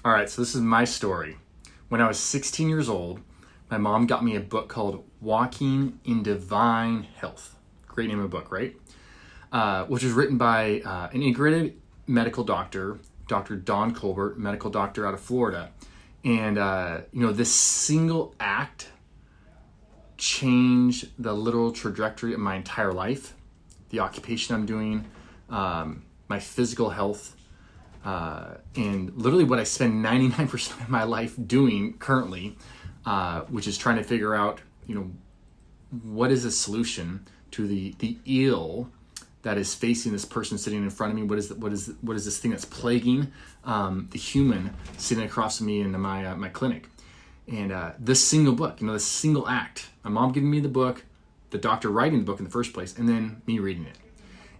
All right, so this is my story. When I was 16 years old, my mom got me a book called Walking in Divine Health. Great name of a book, right? Which was written by an integrative medical doctor, Dr. Don Colbert, medical doctor out of Florida. And, this single act changed the literal trajectory of my entire life, the occupation I'm doing, my physical health, and literally what I spend 99% of my life doing currently, which is trying to figure out, what is the solution to the ill that is facing this person sitting in front of me. What is this thing that's plaguing the human sitting across from me in my clinic? And this single book, this single act, my mom giving me the book, the doctor writing the book in the first place, and then me reading it.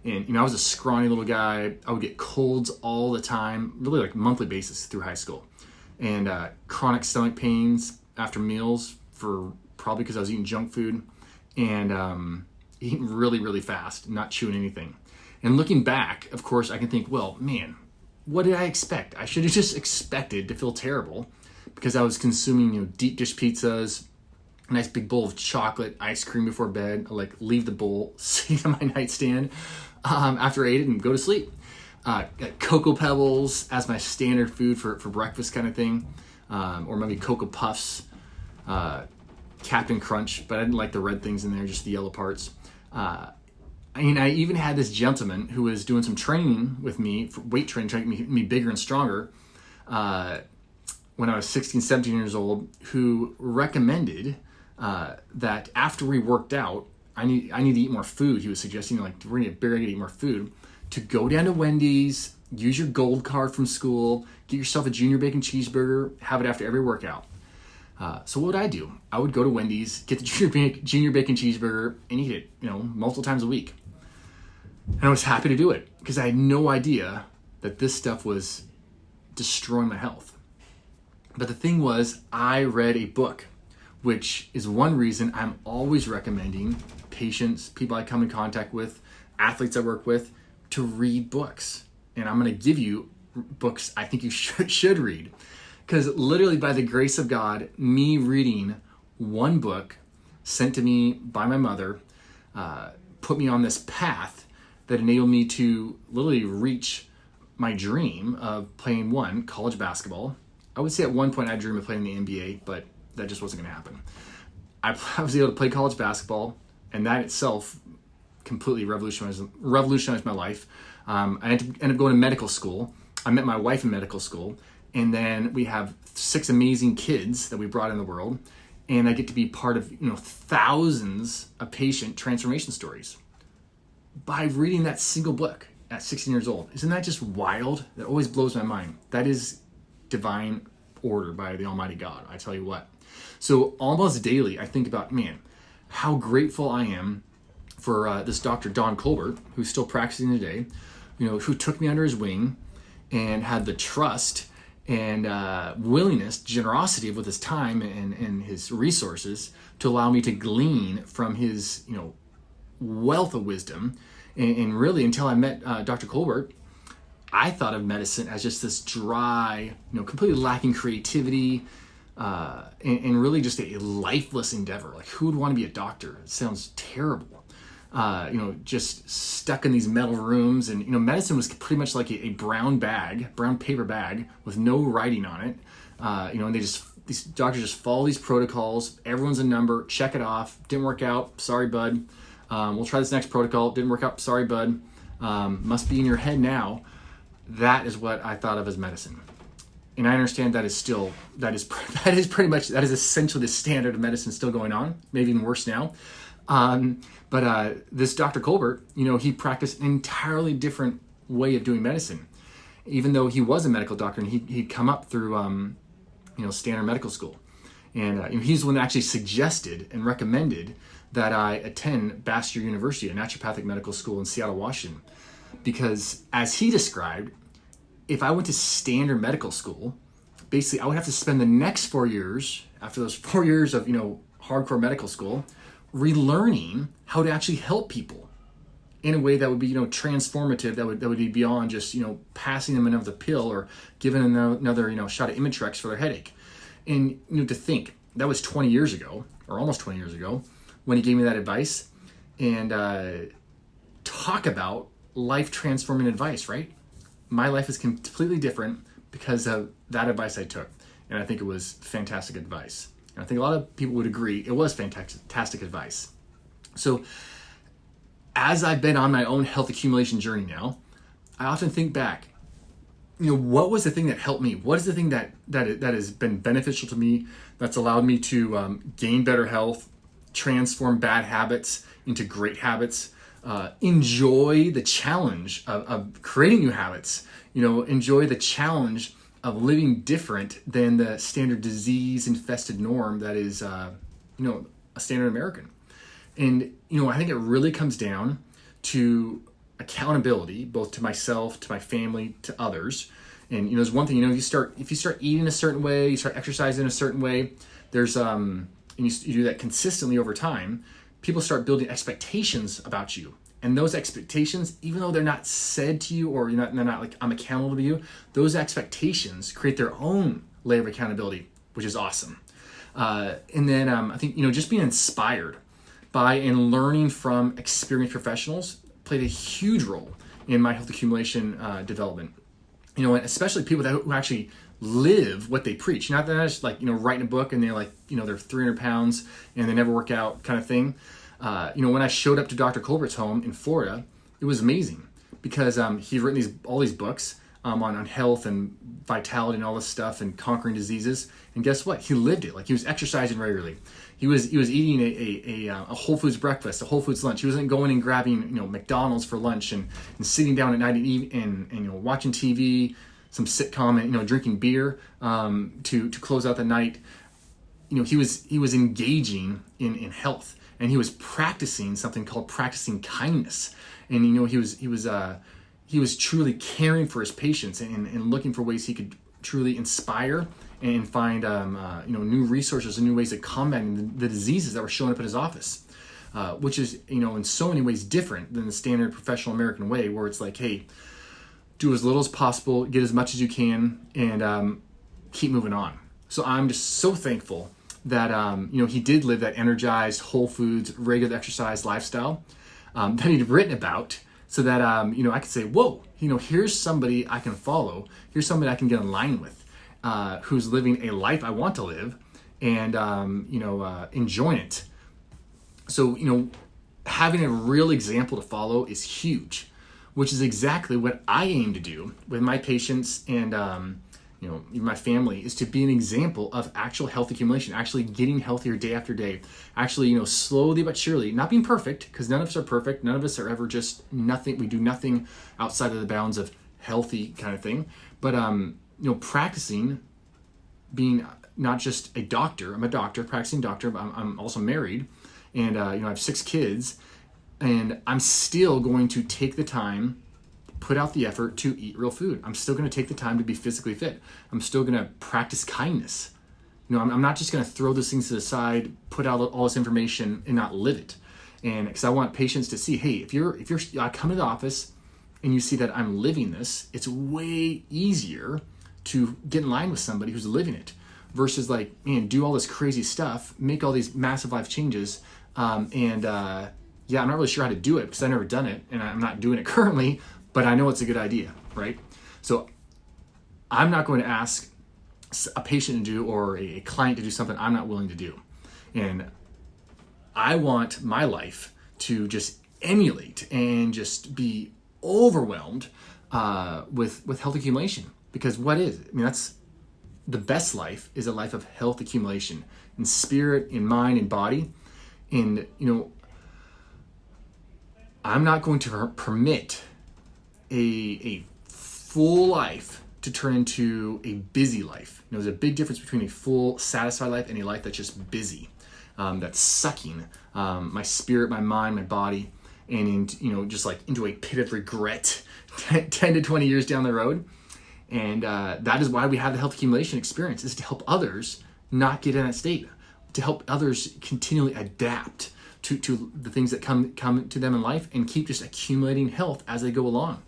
And I was a scrawny little guy. I would get colds all the time, really like monthly basis through high school, and chronic stomach pains after meals for probably because I was eating junk food and eating really, really fast, not chewing anything. And looking back, of course, I can think, well, man, what did I expect? I should have just expected to feel terrible because I was consuming, deep dish pizzas, a nice big bowl of chocolate, ice cream before bed. I leave the bowl sitting on my nightstand after I ate it and go to sleep. Cocoa Pebbles as my standard food for breakfast kind of thing. Or maybe Cocoa Puffs, Captain Crunch, but I didn't like the red things in there, just the yellow parts. I even had this gentleman who was doing some training with me, for weight training, trying to make me bigger and stronger, when I was 16, 17 years old, who recommended that after we worked out, I need to eat more food. He was suggesting, we're going to get bigger, I got to eat more food, to go down to Wendy's, use your gold card from school, get yourself a junior bacon cheeseburger, have it after every workout. So what would I do? I would go to Wendy's, get the junior bacon cheeseburger, and eat it, multiple times a week. And I was happy to do it because I had no idea that this stuff was destroying my health. But the thing was, I read a book, which is one reason I'm always recommending patients, people I come in contact with, athletes I work with, to read books. And I'm going to give you books I think you should read. Because literally by the grace of God, me reading one book sent to me by my mother put me on this path that enabled me to literally reach my dream of playing college basketball. I would say at one point I dreamed of playing in the NBA, but that just wasn't going to happen. I was able to play college basketball, and that itself completely revolutionized my life. I ended up going to medical school. I met my wife in medical school, and then we have 6 amazing kids that we brought in the world, and I get to be part of thousands of patient transformation stories by reading that single book at 16 years old. Isn't that just wild? That always blows my mind. That is divine order by the Almighty God, I tell you what. So almost daily, I think about, how grateful I am for this Dr. Don Colbert, who's still practicing today, who took me under his wing and had the trust and willingness, generosity with his time and his resources to allow me to glean from his, wealth of wisdom. And really, until I met Dr. Colbert, I thought of medicine as just this dry, completely lacking creativity, and really just a lifeless endeavor. Like, who would want to be a doctor? It sounds terrible. Just stuck in these metal rooms, and medicine was pretty much like a brown paper bag with no writing on it. And these doctors just follow these protocols. Everyone's a number. Check it off. Didn't work out. Sorry, bud. We'll try this next protocol. Didn't work out. Sorry, bud. Must be in your head now. That is what I thought of as medicine. And I understand that is essentially the standard of medicine still going on, maybe even worse now. But this Dr. Colbert, he practiced an entirely different way of doing medicine, even though he was a medical doctor and he'd come up through, standard medical school. And he's the one that actually suggested and recommended that I attend Bastyr University, a naturopathic medical school in Seattle, Washington. Because as he described, if I went to standard medical school, basically I would have to spend the next 4 years, after those 4 years of, hardcore medical school, relearning how to actually help people in a way that would be, transformative, that would be beyond just, passing them another pill or giving them another, shot of Imitrex for their headache. And, to think that was 20 years ago, or almost 20 years ago, when he gave me that advice. And talk about life transforming advice, right? My life is completely different because of that advice I took. And I think it was fantastic advice. And I think a lot of people would agree it was fantastic advice. So as I've been on my own health accumulation journey now, I often think back, what was the thing that helped me? What is the thing that has been beneficial to me, that's allowed me to gain better health, transform bad habits into great habits, enjoy the challenge of creating new habits, enjoy the challenge of living different than the standard disease-infested norm that is, a standard American. And, I think it really comes down to accountability, both to myself, to my family, to others. And, there's one thing, if you start eating a certain way, you start exercising a certain way, there's, and you do that consistently over time, people start building expectations about you. And those expectations, even though they're not said to you, or they're not like, I'm accountable to you, those expectations create their own layer of accountability, which is awesome. And then I think, just being inspired by and learning from experienced professionals played a huge role in my health accumulation development. And especially people who actually live what they preach. Not that just like, writing a book and they're like, they're 300 pounds and they never work out kind of thing. When I showed up to Dr. Colbert's home in Florida, it was amazing because he'd written all these books on health and vitality and all this stuff and conquering diseases. And guess what? He lived it. Like, he was exercising regularly. He was eating a Whole Foods breakfast, a Whole Foods lunch. He wasn't going and grabbing McDonald's for lunch and sitting down at night and watching TV, some sitcom, and drinking beer to close out the night. He was engaging in health, and he was practicing something called practicing kindness. And he was truly caring for his patients and looking for ways he could truly inspire and find new resources and new ways of combating the diseases that were showing up at his office, which is in so many ways different than the standard professional American way, where it's like, hey, do as little as possible, get as much as you can, and keep moving on. So I'm just so thankful that he did live that energized, Whole Foods, regular exercise lifestyle that he'd written about, so that I could say, whoa, here's somebody I can follow, here's somebody I can get in line with, who's living a life I want to live, and enjoying it. So having a real example to follow is huge, which is exactly what I aim to do with my patients and my family, is to be an example of actual health accumulation, actually getting healthier day after day, actually slowly but surely, not being perfect, because none of us are perfect, none of us are ever just nothing, we do nothing outside of the bounds of healthy kind of thing, but practicing being not just a doctor. I'm a doctor, practicing doctor, but I'm also married, and I have 6 kids, and I'm still going to take the time, put out the effort to eat real food. I'm still going to take the time to be physically fit. I'm still going to practice kindness. I'm not just going to throw those things to the side, put out all this information and not live it. And because I want patients to see, hey, if you're I come to the office and you see that I'm living this, it's way easier to get in line with somebody who's living it, versus like, man, do all this crazy stuff, make all these massive life changes, I'm not really sure how to do it because I've never done it and I'm not doing it currently, but I know it's a good idea, right? So I'm not going to ask a patient to do, or a client to do something I'm not willing to do. And I want my life to just emulate and just be overwhelmed with health accumulation. Because what is it? That's the best life, is a life of health accumulation in spirit, in mind, in body. And, I'm not going to permit a full life to turn into a busy life. There's a big difference between a full, satisfied life and a life that's just busy, that's sucking my spirit, my mind, my body, and just like into a pit of regret 10 to 20 years down the road. And that is why we have the health accumulation experience, is to help others not get in that state, to help others continually adapt to the things that come to them in life, and keep just accumulating health as they go along.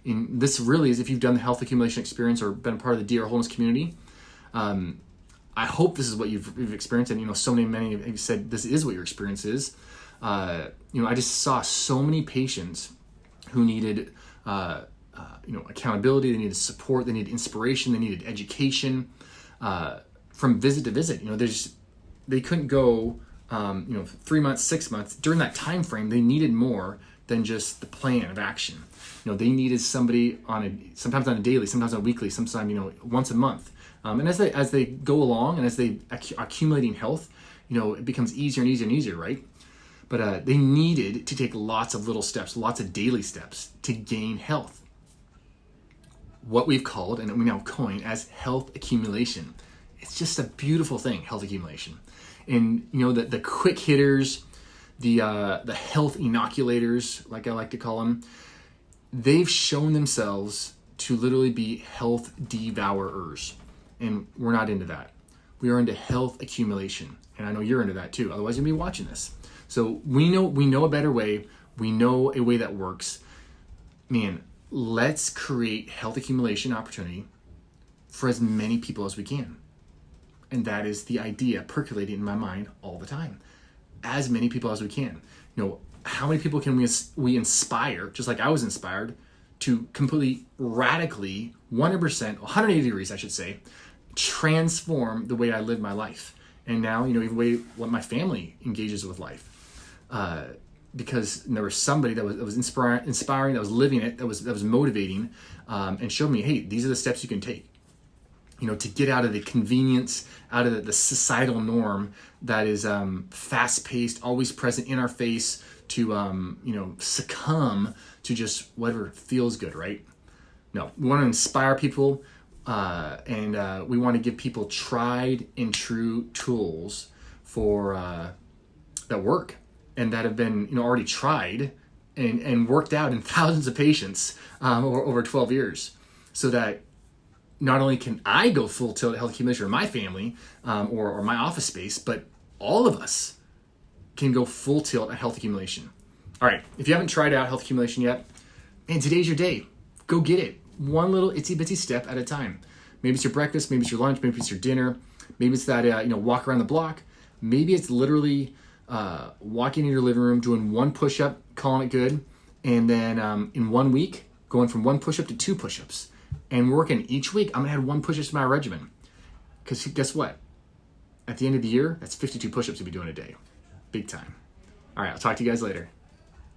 And this really is, if you've done the health accumulation experience or been a part of the DR Wholeness community, I hope this is what you've experienced. And, so many of you said this is what your experience is. I just saw so many patients who needed, accountability, they needed support, they needed inspiration, they needed education, from visit to visit. They couldn't go, 3 months, 6 months. During that time frame, they needed more than just the plan of action. They needed somebody sometimes on a daily, sometimes on a weekly, sometimes, once a month. And as they go along and as they accumulating health, it becomes easier and easier and easier, right? But they needed to take lots of little steps, lots of daily steps to gain health. What we've called, and we now coin, as health accumulation. It's just a beautiful thing, health accumulation. And the quick hitters, the health inoculators, like I like to call them, they've shown themselves to literally be health devourers. And we're not into that. We are into health accumulation. And I know you're into that too. Otherwise you'll be watching this. So we know a better way. We know a way that works. Man, let's create health accumulation opportunity for as many people as we can. And that is the idea percolating in my mind all the time. As many people as we can. How many people can we inspire, just like I was inspired, to completely, radically, 100%, 180 degrees, I should say, transform the way I live my life. And now, even the way what my family engages with life. Because there was somebody that was inspiring, that was living it, that was motivating, and showed me, hey, these are the steps you can take. To get out of the convenience, out of the societal norm that is fast-paced, always present in our face, to succumb to just whatever feels good, right? No, we want to inspire people, and we want to give people tried and true tools for that work and that have been already tried and worked out in thousands of patients over 12 years, so that not only can I go full tilt at health accumulation, or my family, or my office space, but all of us can go full tilt at health accumulation. All right, if you haven't tried out health accumulation yet, man, today's your day. Go get it. One little itsy bitsy step at a time. Maybe it's your breakfast, maybe it's your lunch, maybe it's your dinner, maybe it's that walk around the block. Maybe it's literally walking in your living room, doing one push-up, calling it good, and then in 1 week, going from one push-up to 2 push-ups. And working each week, I'm gonna add 1 push-up to my regimen. Because guess what? At the end of the year, that's 52 push-ups you'll be doing a day. Big time. All right, I'll talk to you guys later.